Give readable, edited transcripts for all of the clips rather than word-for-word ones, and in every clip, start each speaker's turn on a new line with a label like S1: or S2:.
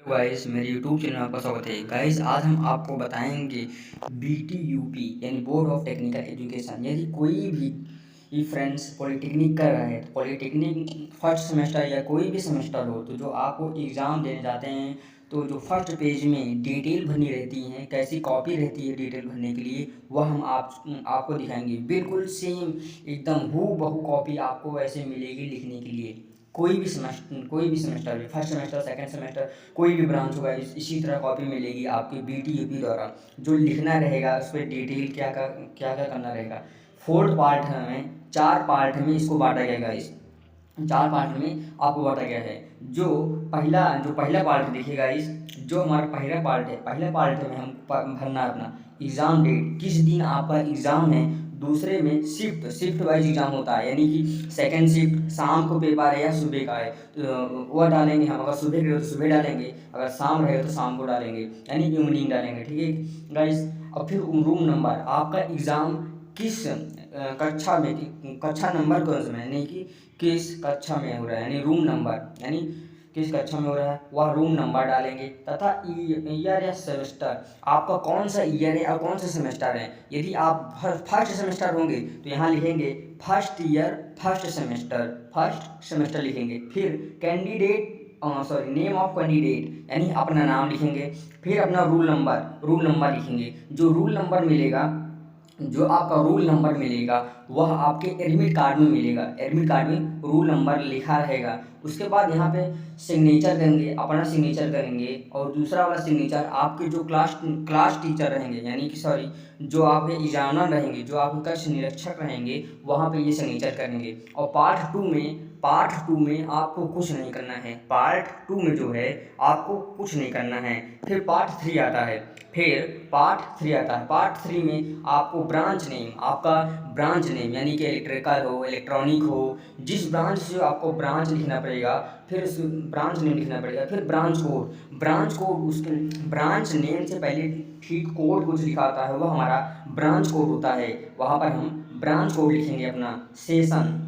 S1: Guys मेरे YouTube channel में आपका स्वागत है। गाइस आज हम आपको बताएंगे BTUP यानी बोर्ड ऑफ टेक्निकल एजुकेशन। यदि कोई भी फ्रेंड्स पॉलिटेक्निक कर रहा है तो पॉलिटेक्निक फर्स्ट सेमेस्टर या कोई भी सेमेस्टर हो, तो जो आपको एग्ज़ाम देने जाते हैं तो जो फर्स्ट पेज में डिटेल भरनी रहती हैं, कैसी कॉपी रहती है डिटेल भरने के लिए, वह हम आपको दिखाएंगे। बिल्कुल सेम एकदम हूबहू कॉपी आपको वैसे मिलेगी लिखने के लिए। कोई भी सेमेस्टर भी, फर्स्ट सेमेस्टर सेकंड सेमेस्टर कोई भी ब्रांच होगा, इसी तरह कॉपी मिलेगी आपकी BTUP द्वारा। जो लिखना रहेगा उस पर डिटेल क्या क्या करना रहेगा। फोर्थ पार्ट में, 4 पार्ट में इसको बांटा गया गाइस। 4 पार्ट में आपको बांटा गया है। जो पहला पार्ट देखिए गाइस, जो हमारा पहला पार्ट में हम भरना है अपना एग्ज़ाम डेट, किस दिन आपका एग्ज़ाम है। दूसरे में शिफ्ट वाइज एग्ज़ाम होता है, यानी कि सेकंड शिफ्ट शाम को पेपर है या सुबह का है, तो वह डालेंगे हम। अगर सुबह रहेगा तो सुबह डालेंगे, अगर शाम रहेगा तो शाम को डालेंगे, यानी इवनिंग डालेंगे। ठीक है गाइस। और फिर रूम नंबर, आपका एग्ज़ाम किस कक्षा नंबर कौन सा में, यानी कि किस कक्षा में हो रहा है, यानी रूम नंबर, यानी किस कक्षा में हो रहा है वह रूम नंबर डालेंगे। तथा ईयर या सेमेस्टर, आपका कौन सा ईयर है और कौन सा सेमेस्टर है। यदि आप फर्स्ट सेमेस्टर होंगे तो यहाँ लिखेंगे फर्स्ट ईयर फर्स्ट सेमेस्टर लिखेंगे। फिर नेम ऑफ कैंडिडेट, यानी अपना नाम लिखेंगे। फिर अपना रूल नंबर लिखेंगे। जो आपका रूल नंबर मिलेगा वह आपके एडमिट कार्ड में मिलेगा। एडमिट कार्ड में रूल नंबर लिखा रहेगा। उसके बाद यहाँ पे सिग्नेचर करेंगे, अपना सिग्नेचर करेंगे, और दूसरा वाला सिग्नेचर आपके जो क्लास टीचर रहेंगे, यानी कि जो आपके एग्जामिनर रहेंगे, जो आपके कक्ष निरीक्षक रहेंगे, वहाँ पे ये सिग्नेचर करेंगे। और पार्ट टू में आपको कुछ नहीं करना है। पार्ट टू में जो है आपको कुछ नहीं करना है। फिर पार्ट थ्री आता है। पार्ट थ्री में आपको आपका ब्रांच नेम, यानी कि इलेक्ट्रिकल हो, इलेक्ट्रॉनिक हो, जिस ब्रांच से आपको ब्रांच लिखना पड़ेगा, फिर उस ब्रांच नेम लिखना पड़ेगा। फिर ब्रांच कोड उसके ब्रांच नेम से पहले ठीक कोड कुछ लिखा होता है, वह हमारा ब्रांच कोड होता है। वहाँ पर हम ब्रांच कोड लिखेंगे। अपना सेशन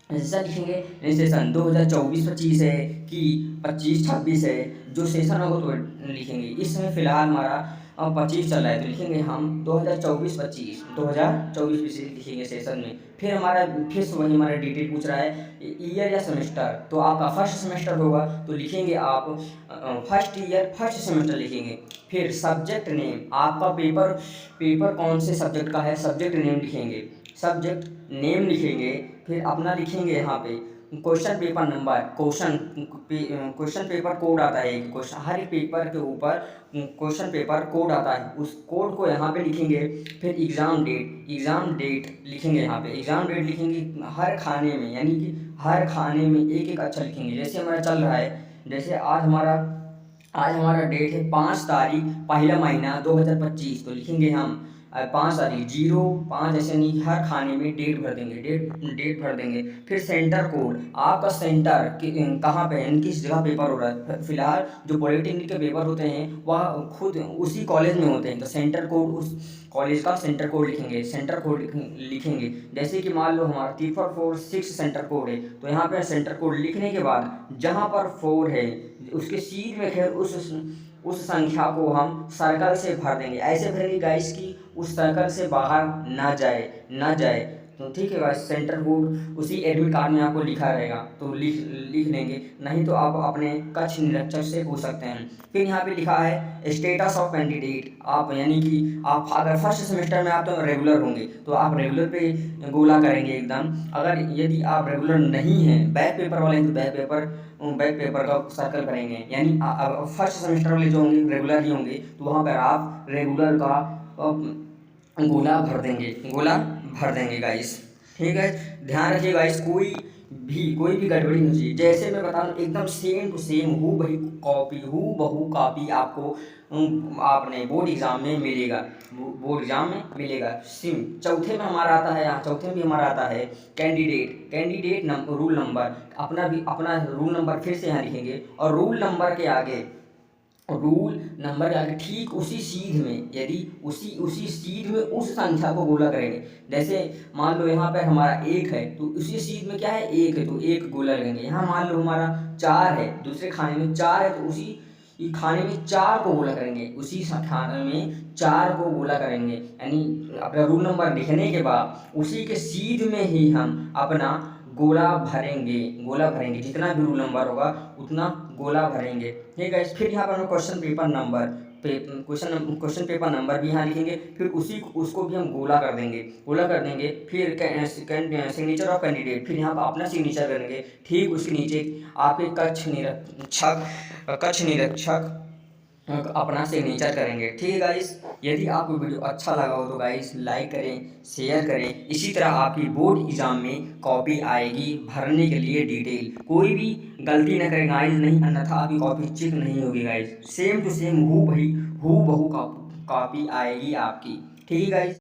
S1: लिखेंगे, सेशन 2024-25 है कि 25-26 है, जो सेशन होगा तो लिखेंगे। इस समय फिलहाल हमारा 25 चल रहा है, तो लिखेंगे हम 2024-25 लिखेंगे सेशन में। फिर से वही हमारा डिटेल पूछ रहा है ईयर या सेमेस्टर, तो आपका फर्स्ट सेमेस्टर होगा तो लिखेंगे आप फर्स्ट ईयर फर्स्ट सेमेस्टर लिखेंगे। फिर सब्जेक्ट नेम, आपका पेपर कौन से सब्जेक्ट का है, सब्जेक्ट नेम लिखेंगे। फिर अपना लिखेंगे यहाँ पे question paper number, question paper code आता है। हर एक पेपर के ऊपर क्वेश्चन पेपर कोड आता है, उस कोड को यहाँ पे लिखेंगे। फिर एग्ज़ाम डेट लिखेंगे। यहाँ पे एग्ज़ाम डेट लिखेंगे हर खाने में, यानी कि हर खाने में एक एक अक्षर लिखेंगे। जैसे हमारा चल रहा है, जैसे आज हमारा डेट है 5 तारीख पहला महीना 2025, तो लिखेंगे हम 5 तारीख 05, ऐसे नहीं, हर खाने में डेट भर देंगे। फिर सेंटर कोड, आपका सेंटर कहाँ पे है, किस जगह पेपर हो रहा है। फिलहाल जो पॉलिटेक्निक के पेपर होते हैं वह खुद उसी कॉलेज में होते हैं, तो सेंटर कोड उस कॉलेज का सेंटर कोड लिखेंगे। जैसे कि मान लो हमारा 3446 सेंटर कोड है, तो यहाँ पे सेंटर कोड लिखने के बाद जहाँ पर 4 है उसके सीध में खैर उस संख्या को हम सर्कल से भर देंगे। ऐसे भरेंगे गाइस कि उस सर्कल से बाहर ना जाए। तो ठीक है गाइस, सेंटर कोड उसी एडमिट कार्ड में आपको लिखा रहेगा, तो लिख लेंगे। नहीं तो आप अपने कक्ष निरीक्षक से पूछ सकते हैं। फिर यहाँ पे लिखा है स्टेटस ऑफ कैंडिडेट, आप यानी कि आप अगर फर्स्ट सेमेस्टर में आप तो रेगुलर होंगे तो आप रेगुलर पे गोला करेंगे एकदम। अगर यदि आप रेगुलर नहीं हैं, बैक पेपर वाले हैं, तो बैक पेपर का सर्कल करेंगे। यानी फर्स्ट सेमेस्टर वाले जो होंगे रेगुलर ही होंगे, तो वहाँ पर आप रेगुलर का गोला भर देंगे गाइस। ठीक है, ध्यान रखिए गाइस, कोई भी गड़बड़ी नहीं चाहिए। जैसे मैं बता दूँ एकदम सेम टू सेम हूबहू कॉपी आपको आपने बोर्ड एग्जाम में मिलेगा। चौथे में हमारा आता है, यहाँ चौथे में भी हमारा आता है कैंडिडेट रूल नंबर। अपना रूल नंबर फिर से यहाँ लिखेंगे, और रूल नंबर के आगे ठीक उसी सीध में, यदि उसी सीध में उस संख्या को गोला करेंगे। जैसे मान लो यहाँ पर हमारा 1 है, तो उसी सीध में क्या है 1 है, तो 1 गोला लगेंगे। यहाँ मान लो हमारा 4 है, दूसरे खाने में 4 है, तो ये खाने में 4 को गोला करेंगे, उसी खाने में 4 को गोला करेंगे, यानी अपना रूल नंबर लिखने के बाद उसी के सीध में ही हम अपना गोला भरेंगे, जितना भी रूल नंबर होगा उतना गोला भरेंगे। ठीक है, फिर यहाँ पर हम question paper number question paper number भी यहाँ लिखेंगे, फिर उसको भी हम गोला कर देंगे, फिर सिग्नेचर ऑफ कैंडिडेट, फिर यहाँ पर अपना सिग्नेचर करेंगे। ठीक उसके नीचे आपके कक्ष निरीक्षक अपना सिग्नेचर करेंगे। ठीक है गाइस, यदि आपको वीडियो अच्छा लगा हो तो गाइस लाइक करें, शेयर करें। इसी तरह आपकी बोर्ड एग्जाम में कॉपी आएगी भरने के लिए डिटेल, कोई भी गलती न करें गाइस, नहीं अन्यथा आपकी कॉपी चेक नहीं होगी गाइस। सेम टू सेम हूबहू कॉपी आएगी आपकी। ठीक है गाइस।